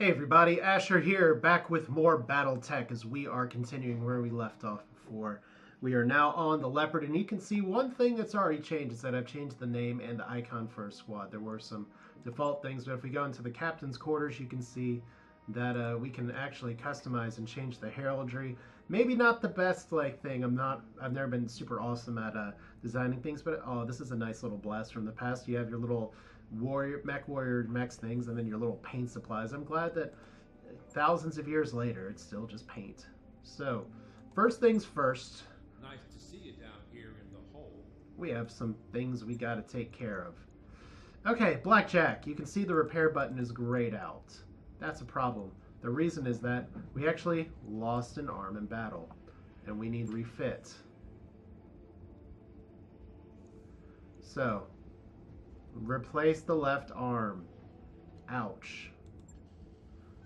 Hey everybody, Asher here, back with more Battletech as we are continuing where we left off before. We are now on the Leopard, and you can see one thing that's already changed is that I've changed the name and the icon for a squad. There were some default things, but if we go into the captain's quarters, you can see that we can actually customize and change the heraldry. Maybe not the best thing. I've never been super awesome at designing things, but oh, this is a nice little blast from the past. You have your little warrior mechs things, and then your little paint supplies. I'm glad that thousands of years later, it's still just paint. So, first things first. Nice to see you down here in the hole. We have some things we got to take care of. Okay, Blackjack. You can see the repair button is grayed out. That's a problem. The reason is that we actually lost an arm in battle, and we need refit. So, replace the left arm. Ouch.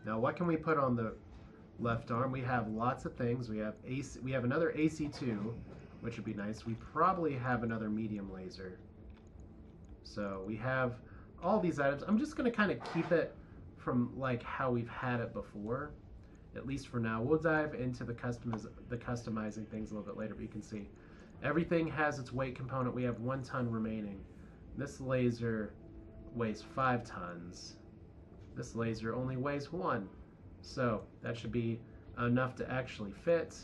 Now, what can we put on the left arm? We have lots of things. We have another AC2, which would be nice. We probably have another medium laser. So we have all these items. I'm just going to kind of keep it from like how we've had it before, at least for now. We'll dive into the customizing things a little bit later, but you can see everything has its weight component. We have 1 ton remaining. This laser weighs 5 tons. This laser only weighs 1. So that should be enough to actually fit.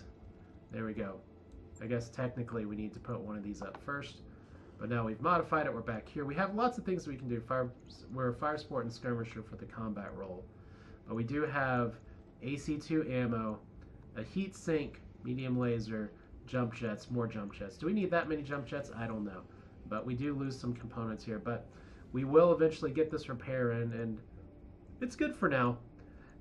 There we go. I guess technically we need to put one of these up first. But now we've modified it. We're back here. We have lots of things we can do. We're a fire sport and skirmisher for the combat role. But we do have AC2 ammo, a heat sink, medium laser, jump jets, more jump jets. Do we need that many jump jets? I don't know. But we do lose some components here. But we will eventually get this repair in, and it's good for now.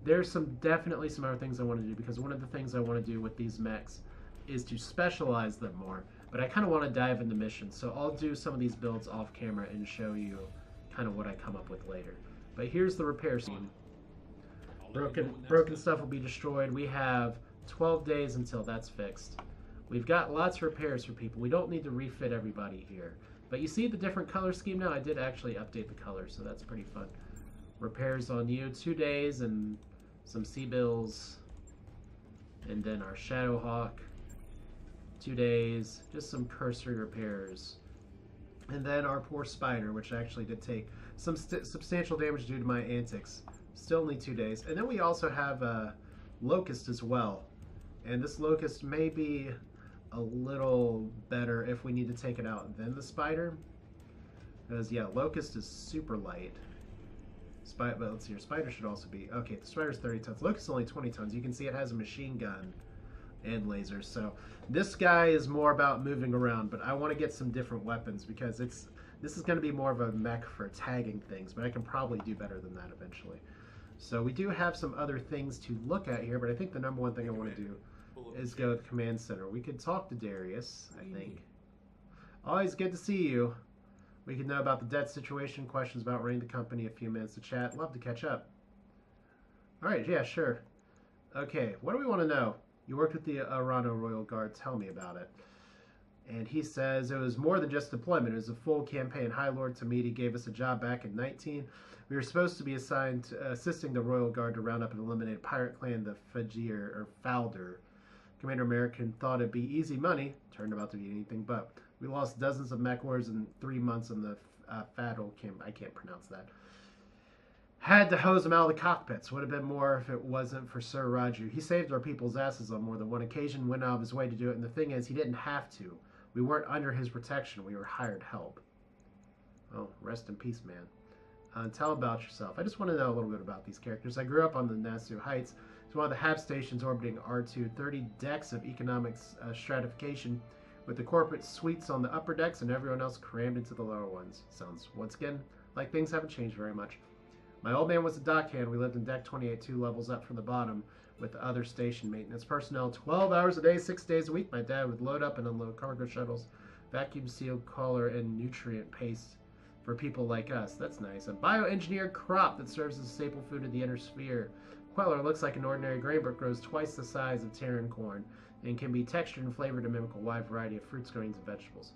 There's definitely some other things I want to do, because one of the things I want to do with these mechs is to specialize them more. But I kind of want to dive into missions, so I'll do some of these builds off camera and show you kind of what I come up with later. But here's the repair scene. Broken stuff will be destroyed. We have 12 days until that's fixed. We've got lots of repairs for people. We don't need to refit everybody here. But you see the different color scheme now? I did actually update the colors, so that's pretty fun. Repairs on you, 2 days, and some C-bills. And then our Shadowhawk, 2 days, just some cursory repairs. And then our poor Spider, which actually did take some substantial damage due to my antics. Still only 2 days. And then we also have Locust as well. And this Locust may be a little better if we need to take it out than the Spider. Because, yeah, Locust is super light. But let's see, your Spider should also be... Okay, the Spider's 30 tons. Locust is only 20 tons. You can see it has a machine gun and lasers. So this guy is more about moving around, but I want to get some different weapons, because this is going to be more of a mech for tagging things, but I can probably do better than that eventually. So we do have some other things to look at here, but I think the number one thing I want to do is go to the command center. We could talk to Darius, I think. Always good to see you. We could know about the debt situation, questions about running the company, a few minutes to chat. Love to catch up. Alright, yeah, sure. Okay, what do we want to know? You worked with the Arano Royal Guard. Tell me about it. And he says it was more than just deployment. It was a full campaign. High Lord Tamidi gave us a job back in 19. We were supposed to be assigned to assisting the Royal Guard to round up and eliminate a pirate clan, the Fajir, or Falder. Commander American thought it'd be easy money. Turned out to be anything but. We lost dozens of mech wars in 3 months in the Fadal camp. I can't pronounce that. Had to hose them out of the cockpits. Would have been more if it wasn't for Sir Roger. He saved our people's asses on more than one occasion, went out of his way to do it, and the thing is, he didn't have to. We weren't under his protection. We were hired help. Oh, rest in peace, man. Tell about yourself. I just want to know a little bit about these characters. I grew up on the Nassau Heights. It's one of the HAB stations orbiting R2. 30 decks of economic stratification, with the corporate suites on the upper decks and everyone else crammed into the lower ones. Sounds, once again, like things haven't changed very much. My old man was a dockhand. We lived in deck 28, 2 levels up from the bottom, with the other station maintenance personnel. 12 hours a day, 6 days a week. My dad would load up and unload cargo shuttles, vacuum sealed collar, and nutrient paste for people like us. That's nice. A bioengineered crop that serves as a staple food of the inner sphere. Queller looks like an ordinary grain, but grows twice the size of Terran corn, and can be textured and flavored to mimic a wide variety of fruits, grains, and vegetables.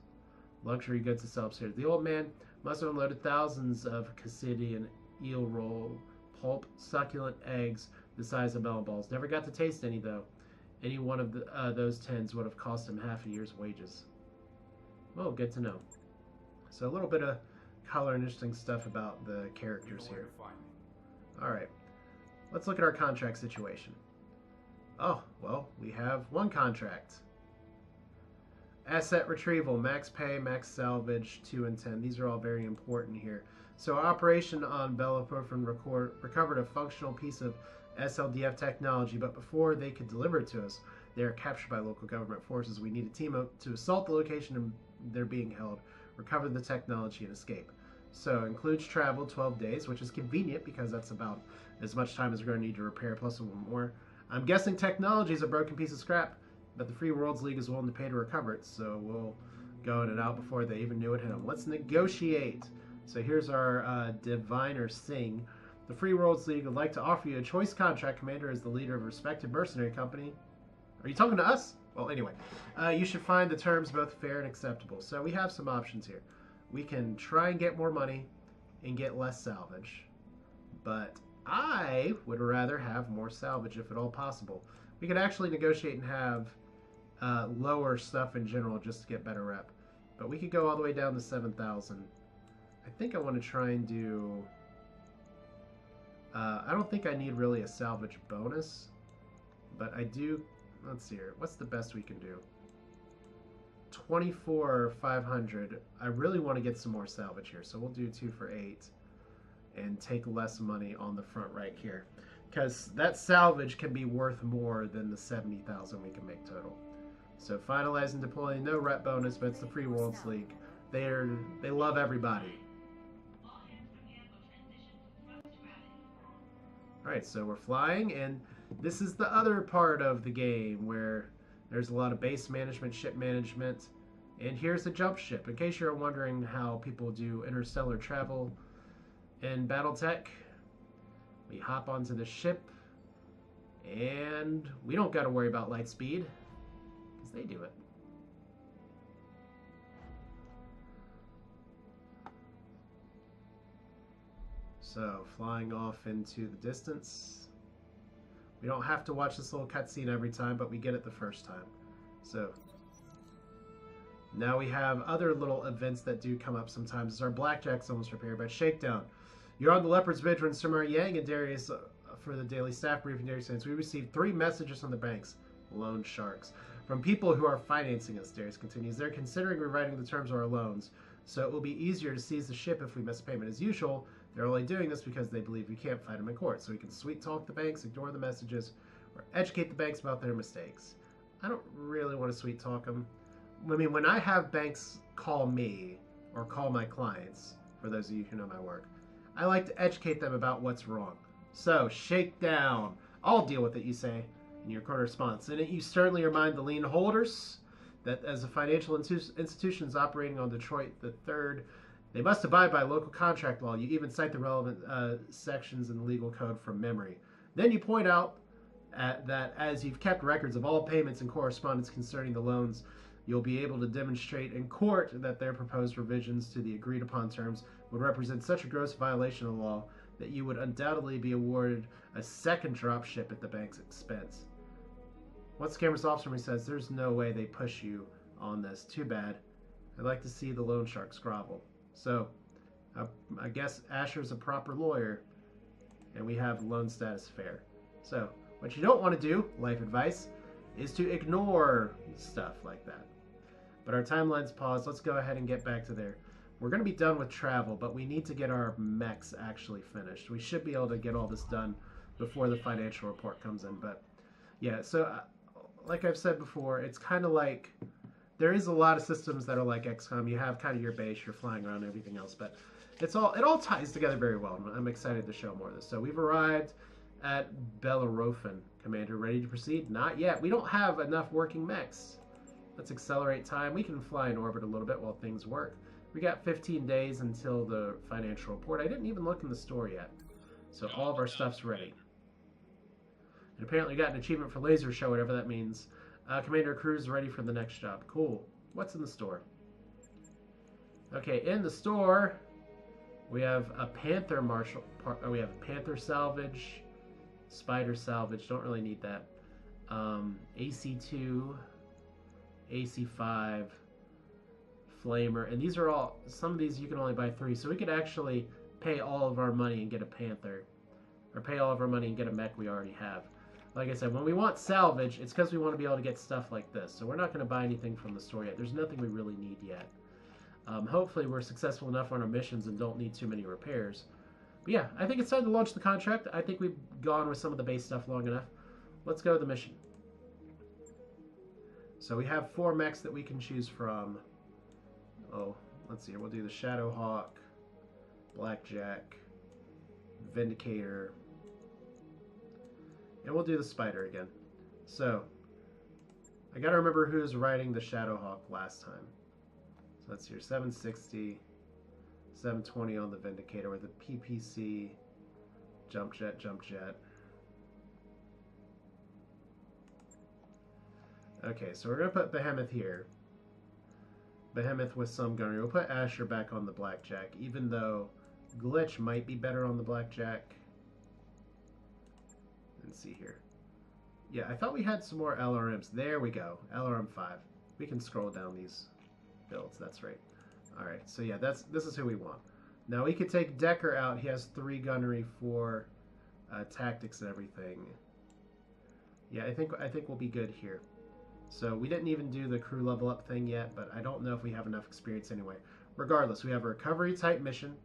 Luxury goods to sell upstairs. The old man must have unloaded thousands of Cassidian eel roll pulp, succulent eggs the size of melon balls. Never got to taste any, though. Any one of those tins would have cost him half a year's wages. Well, good to know. So a little bit of color and interesting stuff about the characters here. Alright, let's look at our contract situation. Oh, well, we have one contract. Asset retrieval, max pay, max salvage, 2 and 10. These are all very important here. So our operation on Battletech recovered a functional piece of SLDF technology, but before they could deliver it to us, they are captured by local government forces. We need a team up to assault the location and they're being held, recover the technology, and escape. So includes travel 12 days, which is convenient because that's about as much time as we're going to need to repair, plus a little more. I'm guessing technology is a broken piece of scrap, but the Free Worlds League is willing to pay to recover it, so we'll go in and out before they even knew it hit them. Let's negotiate. So here's our diviner Singh. The Free Worlds League would like to offer you a choice contract. Commander is the leader of a respected mercenary company. Are you talking to us? Well, anyway, you should find the terms both fair and acceptable. So we have some options here. We can try and get more money and get less salvage, but I would rather have more salvage if at all possible. We could actually negotiate and have lower stuff in general just to get better rep, but we could go all the way down to 7,000. I think I want to try and do... I don't think I need really a salvage bonus, but I do... Let's see here. What's the best we can do? 24,500. I really want to get some more salvage here, so we'll do 2 for 8 and take less money on the front right here, because that salvage can be worth more than the 70,000 we can make total. So finalize and deploy. No rep bonus, but it's the Free Worlds League. They love everybody. Alright, so we're flying, and this is the other part of the game where there's a lot of base management, ship management, and here's the jump ship. In case you're wondering how people do interstellar travel in Battletech, we hop onto the ship, and we don't got to worry about light speed, because they do it. So, flying off into the distance. We don't have to watch this little cutscene every time, but we get it the first time. So, now we have other little events that do come up sometimes. It's our blackjack's almost repaired by Shakedown. You're on the Leopard's Ridge when Samar Yang and Darius for the daily staff briefing. Darius says, we received 3 messages from the banks, loan sharks, from people who are financing us. Darius continues, they're considering rewriting the terms of our loans, so it will be easier to seize the ship if we miss payment. As usual, they're only doing this because they believe we can't fight them in court, so we can sweet talk the banks, ignore the messages, or educate the banks about their mistakes. I don't really want to sweet talk them. I mean, when I have banks call me, or call my clients, for those of you who know my work, I like to educate them about what's wrong. So, shake down. I'll deal with it, you say, in your court response. In it, you sternly remind the lien holders that as a financial institution is operating on Detroit the 3rd, they must abide by local contract law. You even cite the relevant sections in the legal code from memory. Then you point out that as you've kept records of all payments and correspondence concerning the loans, you'll be able to demonstrate in court that their proposed revisions to the agreed upon terms would represent such a gross violation of the law that you would undoubtedly be awarded a second drop ship at the bank's expense. Once the camera's off, somebody says, there's no way they push you on this. Too bad. I'd like to see the loan sharks grovel. So, I guess Asher's a proper lawyer, and we have loan status fair. So, what you don't want to do, life advice, is to ignore stuff like that. But our timeline's paused. Let's go ahead and get back to there. We're going to be done with travel, but we need to get our mechs actually finished. We should be able to get all this done before the financial report comes in. But, yeah, so, like I've said before, it's kind of like... There is a lot of systems that are like XCOM. You have kind of your base, you're flying around and everything else, but it all ties together very well. I'm excited to show more of this. So we've arrived at Bellerophon. Commander, ready to proceed? Not yet. We don't have enough working mechs. Let's accelerate time. We can fly in orbit a little bit while things work. We got 15 days until the financial report. I didn't even look in the store yet. So all of our stuff's ready. And apparently we got an achievement for laser show, whatever that means. Commander Cruz is ready for the next job. Cool. What's in the store? Okay, in the store, We have a Panther Marshal. We have a Panther Salvage, Spider Salvage. Don't really need that. AC2, AC5, Flamer, and these are all. Some of these you can only buy 3, so we could actually pay all of our money and get a Panther, or pay all of our money and get a mech we already have. Like I said, when we want salvage, it's because we want to be able to get stuff like this. So we're not going to buy anything from the store yet. There's nothing we really need yet. Hopefully we're successful enough on our missions and don't need too many repairs. But yeah, I think it's time to launch the contract. I think we've gone with some of the base stuff long enough. Let's go to the mission. So we have 4 mechs that we can choose from. Oh, let's see. We'll do the Shadowhawk, Blackjack, Vindicator, and we'll do the Spider again. So I gotta remember who's riding the Shadowhawk last time. So let's see here, 760, 720 on the Vindicator with a PPC, jump jet. Okay, so we're gonna put Behemoth here. Behemoth with some gunnery. We'll put Asher back on the Blackjack, even though Glitch might be better on the Blackjack. Let's see here. Yeah, I thought we had some more LRMs. There we go. LRM 5. We can scroll down these builds. That's right. All right. So yeah, this is who we want. Now we could take Decker out. He has 3 gunnery for tactics and everything. Yeah, I think we'll be good here. So we didn't even do the crew level up thing yet, but I don't know if we have enough experience anyway. Regardless, we have a recovery type mission.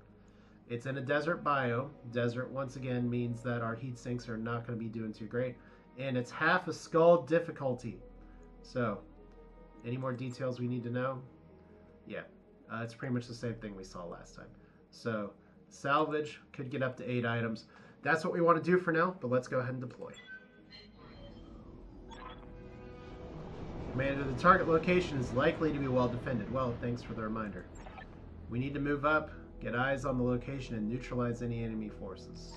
It's in a desert biome. Desert, once again, means that our heat sinks are not going to be doing too great. And it's half a skull difficulty. So, any more details we need to know? Yeah, it's pretty much the same thing we saw last time. So, salvage could get up to 8 items. That's what we want to do for now, but let's go ahead and deploy. Commander, the target location is likely to be well defended. Well, thanks for the reminder. We need to move up, get eyes on the location, and neutralize any enemy forces.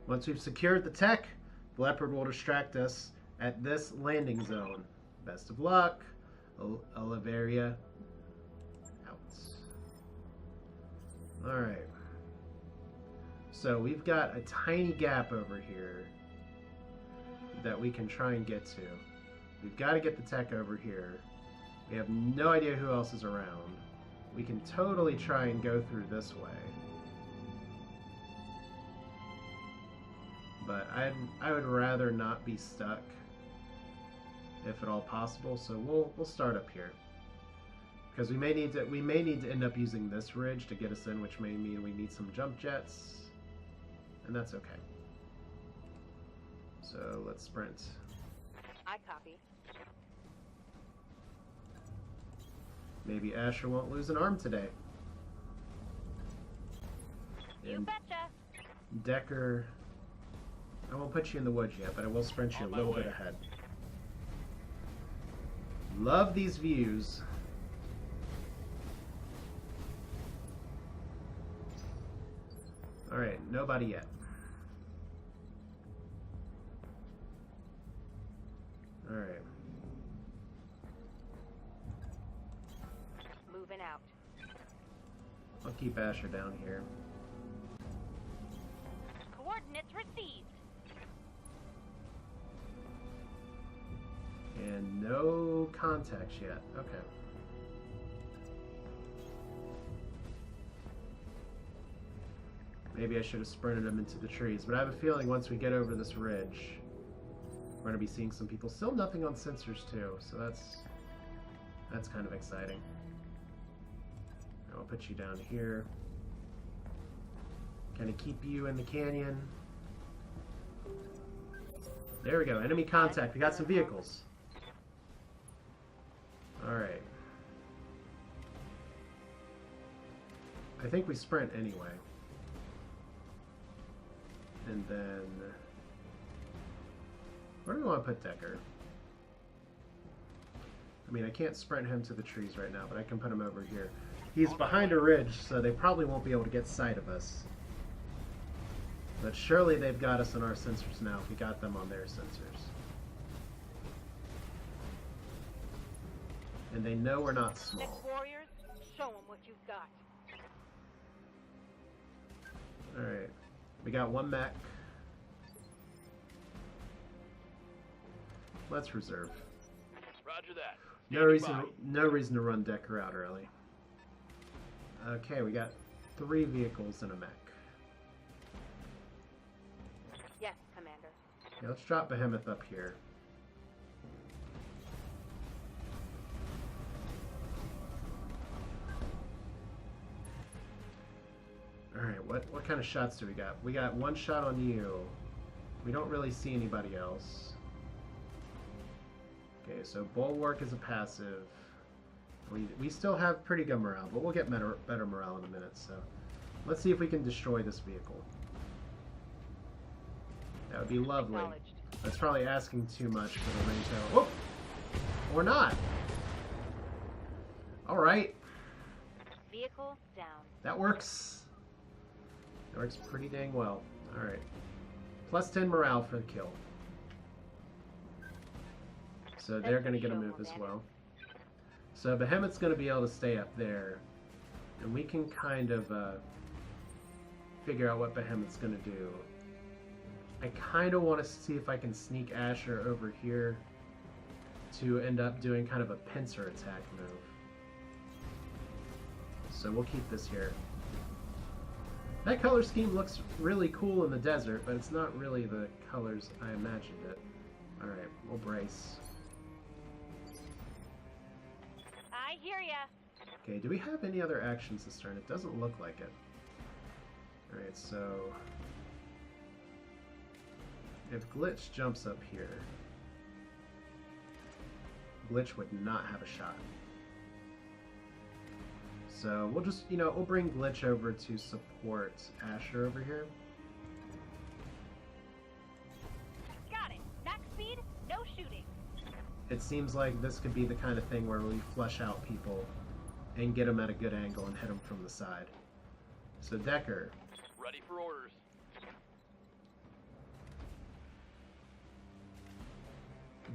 Once we've secured the tech, the Leopard will distract us at this landing zone. Best of luck. Oliveria out. Alright. So we've got a tiny gap over here that we can try and get to. We've got to get the tech over here. We have no idea who else is around. We can totally try and go through this way. But I would rather not be stuck, if at all possible. So we'll start up here, because we may need to end up using this ridge to get us in, which may mean we need some jump jets, and that's okay. So let's sprint. I copy. Maybe Asher won't lose an arm today. You betcha. Decker, I won't put you in the woods yet, but I will sprint you a little bit ahead. Love these views. Alright, nobody yet. Alright. Moving out. I'll keep Asher down here. Coordinates received. And no contacts yet. Okay. Maybe I should have sprinted them into the trees, but I have a feeling once we get over this ridge, we're going to be seeing some people. Still nothing on sensors too, so that's kind of exciting. I'll put you down here. Kind of keep you in the canyon. There we go. Enemy contact. We got some vehicles. Alright. I think we sprint anyway. And then... where do we want to put Decker? I mean, I can't sprint him to the trees right now, but I can put him over here. He's behind a ridge, so they probably won't be able to get sight of us. But surely they've got us on our sensors now if we got them on their sensors. And they know we're not small. Next warriors, show them what you've got. Alright. We got one mech. Let's reserve. Roger that. No reason to run Decker out early. Okay, we got 3 vehicles and a mech. Yes, Commander. Yeah, let's drop Behemoth up here. Alright, what kind of shots do we got? We got 1 shot on you. We don't really see anybody else. Okay, so Bulwark is a passive. We still have pretty good morale, but we'll get better morale in a minute, so let's see if we can destroy this vehicle. That would be lovely. That's probably asking too much for the range now. Whoop! Or not! Alright. Vehicle down. That works. That works pretty dang well. Alright. Plus 10 morale for the kill. So they're going to get a move as well. So Behemoth's going to be able to stay up there. And we can kind of figure out what Behemoth's going to do. I kind of want to see if I can sneak Asher over here to end up doing kind of a pincer attack move. So we'll keep this here. That color scheme looks really cool in the desert, but it's not really the colors I imagined it. Alright, we'll brace. I hear ya. Okay, do we have any other actions this turn? It doesn't look like it. Alright, so... if Glitch jumps up here, Glitch would not have a shot. So we'll just, we'll bring Glitch over to support Asher over here. Got it. Max speed, no shooting. It seems like this could be the kind of thing where we flush out people and get them at a good angle and hit them from the side. So Decker. Ready for orders.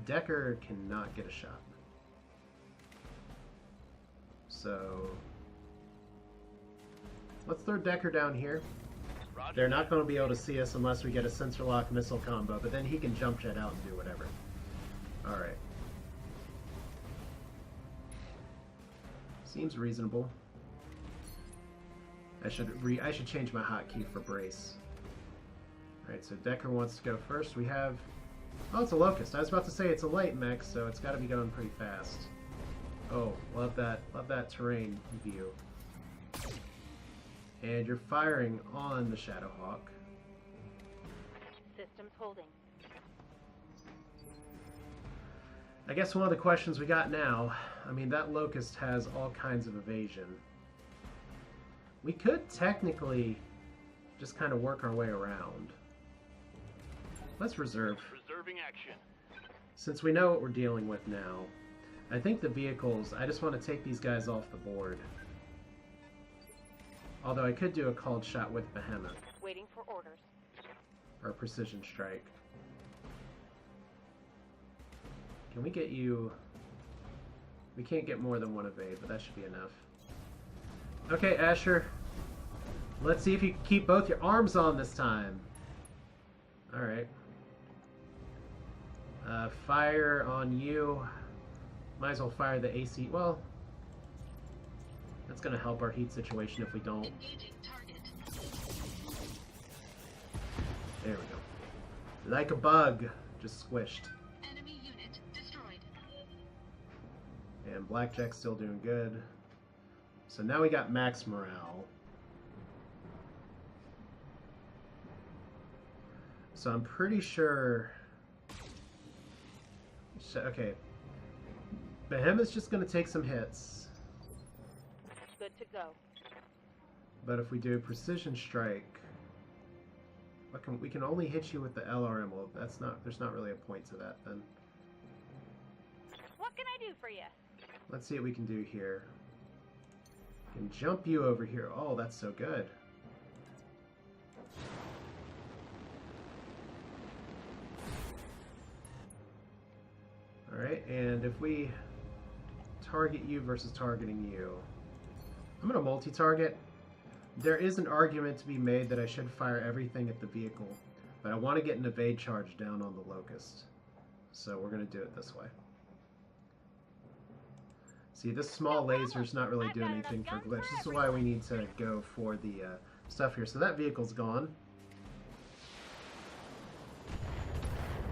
Decker cannot get a shot. So let's throw Decker down here. Roger. They're not going to be able to see us unless we get a sensor lock missile combo, but then he can jump jet out and do whatever. Alright. Seems reasonable. I should change my hotkey for brace. Alright, so Decker wants to go first. We have... oh, it's a Locust. I was about to say it's a light mech, so it's got to be going pretty fast. Oh, love that terrain view. And you're firing on the Shadowhawk. Systems holding. I guess one of the questions we got now, I mean, that Locust has all kinds of evasion. We could technically just kind of work our way around. Let's reserve. Reserving action. Since we know what we're dealing with now, I think the vehicles, I just want to take these guys off the board. Although I could do a called shot with Behemoth. Waiting for orders. Or precision strike. Can we get you... we can't get more than 1 evade, but that should be enough. Okay, Asher. Let's see if you can keep both your arms on this time. Alright. Fire on you. Might as well fire the AC. Well, that's going to help our heat situation if we don't. There we go. Like a bug. Just squished. Enemy unit destroyed. And Blackjack's still doing good. So now we got max morale. So I'm pretty sure... okay. Behemoth's just going to take some hits. Good to go. But if we do precision strike... we can only hit you with the LRM. Well, there's not really a point to that then. What can I do for you? Let's see what we can do here. Can jump you over here. Oh, that's so good. Alright, and if we target you versus targeting you, I'm going to multi-target. There is an argument to be made that I should fire everything at the vehicle, but I want to get an evade charge down on the Locust. So we're going to do it this way. See, this small laser's not really doing anything for glitch. This is why we need to go for the stuff here. So that vehicle's gone.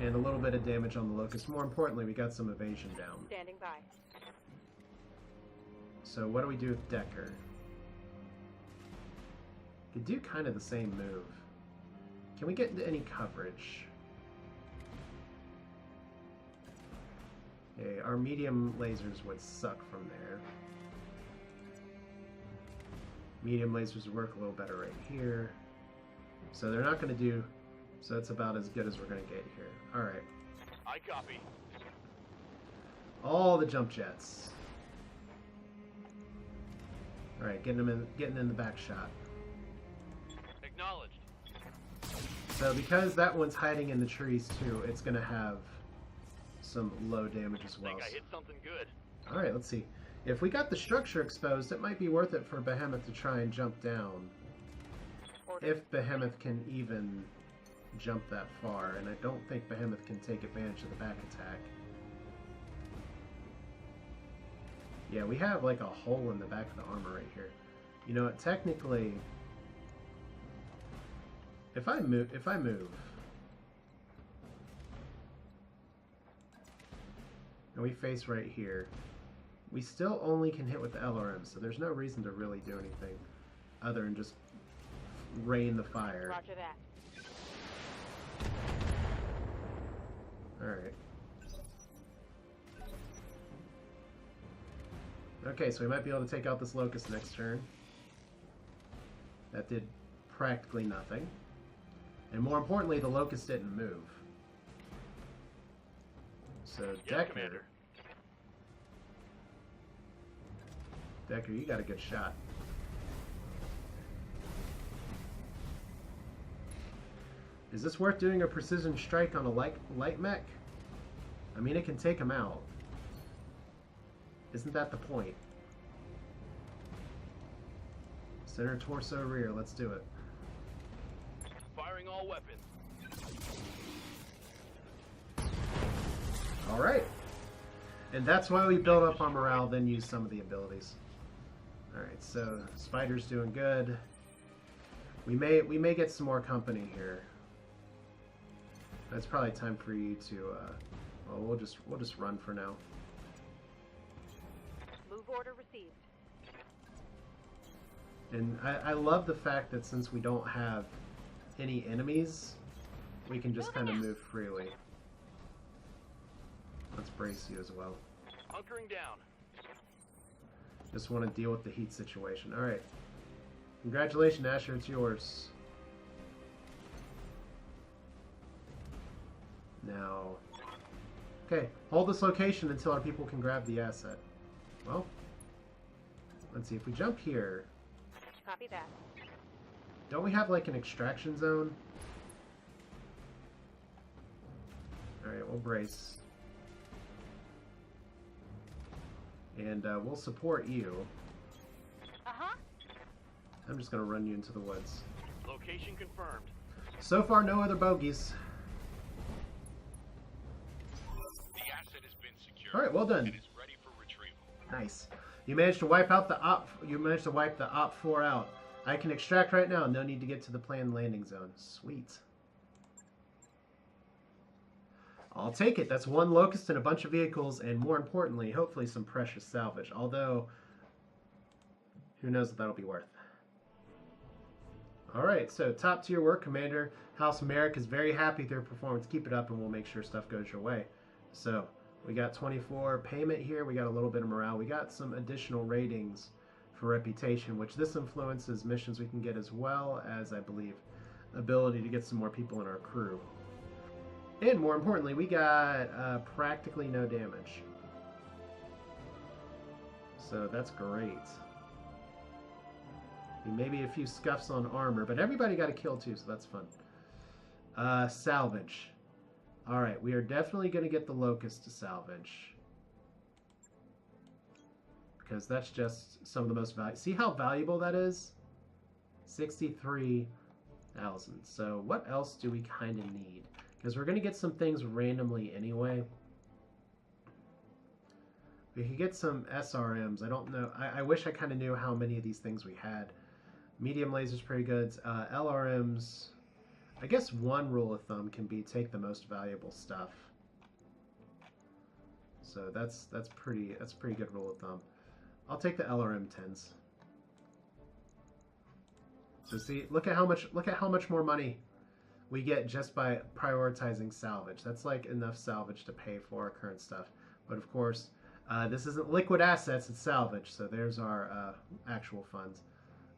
And a little bit of damage on the Locust. More importantly, we got some evasion down. Standing by. So what do we do with Decker? Could do kind of the same move. Can we get into any coverage? Okay, our medium lasers would suck from there. Medium lasers work a little better right here. So they're not going to do... So it's about as good as we're going to get here. Alright. I copy. All the jump jets. Alright, getting in the back shot. Acknowledged. So because that one's hiding in the trees too, it's going to have some low damage as well. Think I hit something good. Alright, let's see. If we got the structure exposed, it might be worth it for Behemoth to try and jump down. If Behemoth can even jump that far, and I don't think Behemoth can take advantage of the back attack. Yeah, we have like a hole in the back of the armor right here. You know what, technically, if I move, and we face right here, we still only can hit with the LRM, so there's no reason to really do anything other than just rain the fire. Roger that. Alright. Okay, so we might be able to take out this Locust next turn. That did practically nothing. And more importantly, the Locust didn't move. So, Yes, Commander. Decker, you got a good shot. Is this worth doing a precision strike on a light mech? I mean, it can take him out. Isn't that the point? Center, torso, rear. Let's do it. Firing all weapons. Alright. And that's why we build up our morale, then use some of the abilities. Alright, so Spider's doing good. We may get some more company here. It's probably time for you to well, we'll just run for now. Move order received. And I love the fact that since we don't have any enemies, we can just kind of move freely. Let's brace you as well. Hunkering down. Just want to deal with the heat situation. Alright. Congratulations, Asher, it's yours. Now, okay, hold this location until our people can grab the asset. Well, let's see, if we jump here, Copy that. don't we have like an extraction zone? Alright, we'll brace. And we'll support you. Uh-huh. I'm just going to run you into the woods. Location confirmed. So far, no other bogeys. The asset has been secured. Alright, well done. And is ready for retrieval. Nice. You managed to wipe out the You managed to wipe the Op 4 out. I can extract right now. No need to get to the planned landing zone. Sweet. I'll take it. That's one Locust and a bunch of vehicles, and more importantly, hopefully some precious salvage. Although, who knows what that'll be worth. Alright, so top tier work, Commander. House Merrick is very happy with your performance. Keep it up and we'll make sure stuff goes your way. So, we got 24 payment here. We got a little bit of morale. We got some additional ratings for reputation, which this influences missions we can get, as well as, I believe, ability to get some more people in our crew. And more importantly, we got practically no damage. So that's great. Maybe a few scuffs on armor, but everybody got a kill too, so that's fun. Salvage. Alright, we are definitely going to get the Locust to salvage. Because that's just some of the most valuable. See how valuable that is? 63,000. So what else do we kind of need? Because we're going to get some things randomly anyway. We could get some SRMs. I don't know. I wish I kind of knew how many of these things we had. Medium laser's pretty good. LRMs, I guess one rule of thumb can be take the most valuable stuff. So that's pretty good rule of thumb. I'll take the LRM 10s. So see, look at how much more money we get just by prioritizing salvage. That's like enough salvage to pay for our current stuff. But of course, this isn't liquid assets, it's salvage. So there's our actual funds.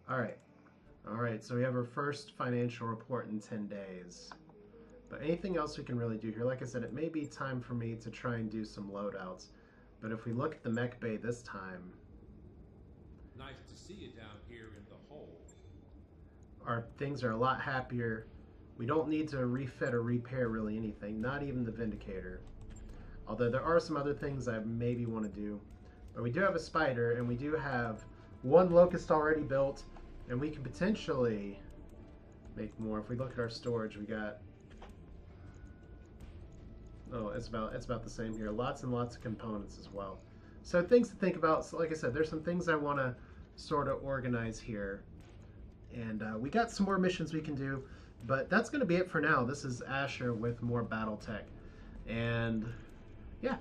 All right, so we have our first financial report in 10 days. But anything else we can really do here? Like I said, it may be time for me to try and do some loadouts. But if we look at the mech bay this time... Nice to see you down here in the hole. Our things are a lot happier. We don't need to refit or repair really anything, not even the Vindicator. Although there are some other things I maybe want to do. But we do have a spider, and we do have one Locust already built, and we can potentially make more. If we look at our storage, we got... Oh, it's about the same here. Lots and lots of components as well. So things to think about. So like I said, there's some things I want to sort of organize here. And we got some more missions we can do. But that's going to be it for now. This is Asher with more Battletech. And yeah,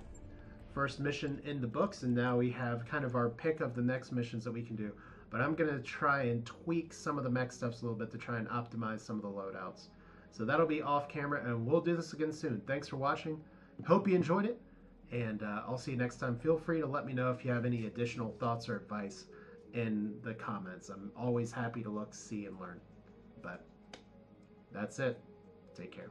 first mission in the books. And now we have kind of our pick of the next missions that we can do. But I'm going to try and tweak some of the mech stuffs a little bit to try and optimize some of the loadouts. So that'll be off camera, and we'll do this again soon. Thanks for watching. Hope you enjoyed it, and I'll see you next time. Feel free to let me know if you have any additional thoughts or advice in the comments. I'm always happy to look, see, and learn. But that's it. Take care.